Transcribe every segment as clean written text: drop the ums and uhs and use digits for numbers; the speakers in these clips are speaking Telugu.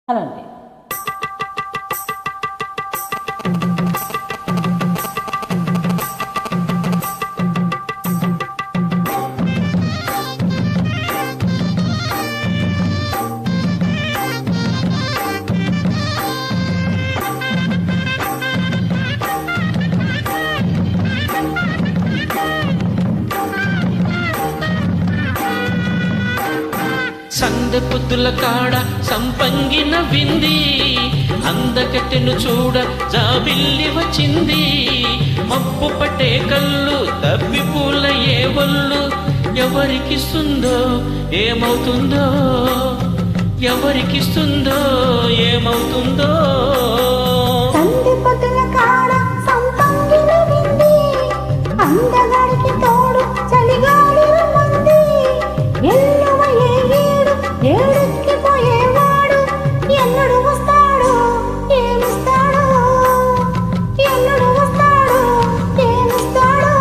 అలాంటి సందె పొద్దుల కాడ సంపంగిన వింది అందకట్టెను చూడ జాబిల్లి వచ్చింది మబ్బు పట్టే కళ్ళు తప్పి పూల ఏ ఒళ్ళు ఎవరికిస్తుందో ఏమవుతుందో ఎవరికిస్తుందో ఏమవుతుందో సందె పొద్దుల కాడ సంపంగిన వింది అందగాడికి తోడు చలిగాలి రమ్మంది ఎల్లువ ఏడెక్కి పోయేవాడు ఎన్నడు వస్తాడు ఏమిస్తాడు ఎన్నడు వస్తాడు ఏమిస్తాడు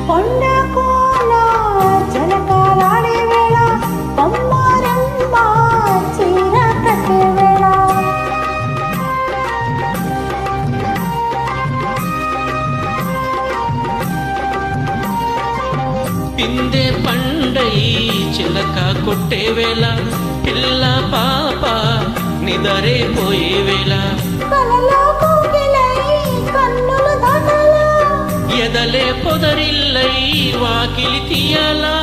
కొండ కోల జలకాలాడే వేళ కొమ్మారమ్మ చీర కట్టే వేళ పిందె పండై చిలక కొట్టే వేళ పిల్ల పాప నిదరే పోయే వేళ కలలో కోకిలై కన్నులు దాటాలా ఎదలే పొదరిల్లై వాకిలి తీయాలా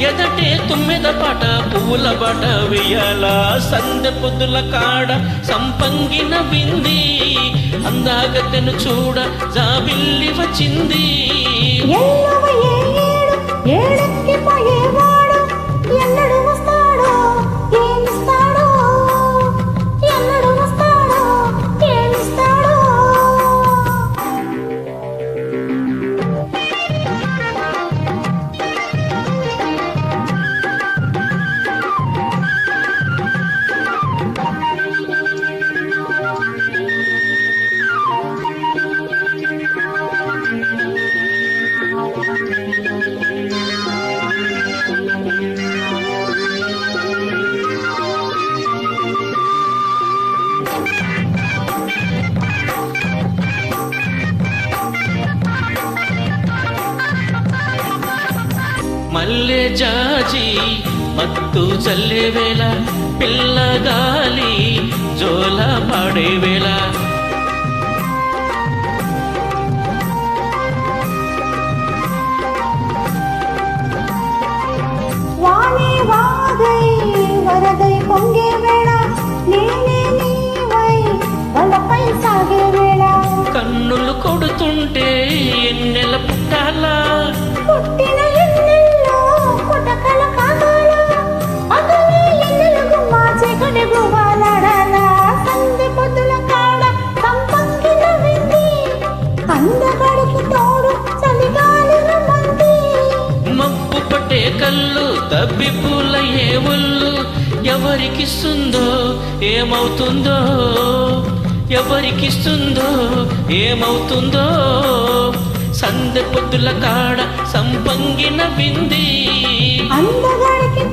ఎదటే తుమ్మెద పాట పువ్వుల బాట వేయాలా సందె పొద్దుల కాడ సంపంగిన వింది అందాగతెను చూడ జాబిల్లి వచ్చింది ఎల్లువ ఏడెక్కి పోయేవాడు ఎన్నడు వస్తాడో ఏమిస్తాడో ఎన్నడు వస్తాడో ఏమిస్తాడో మల్లె జాజి మత్తు చల్లే వేళ పిల్లగాలి జోల పాడే వేళ వానే వాగై వరదై పొంగే వేళ నేనే నీవై వలపై సాగే వేళ కన్నులు కొడుతుంటే ఎన్నెల పుట్టాలా పుట్టిన ఎన్నెల్లో పుటకల కాగాల అగలే ఎన్నెల గుమ్మా చీకటి గువ్వాలాడాలా సందె పొద్దుల కాడ సంపంగిన వింది అందగాడికి తోడు చలిగాలి రమ్మంది మబ్బు పట్టే కళ్ళు తబ్బి పూల ఏ ఒళ్ళు ఎవరికిస్తుందో ఏమవుతుందో ఎవరికిస్తుందో ఏమవుతుందో సందె పొద్దుల కాడ సంపంగిన వింది అందగాడికి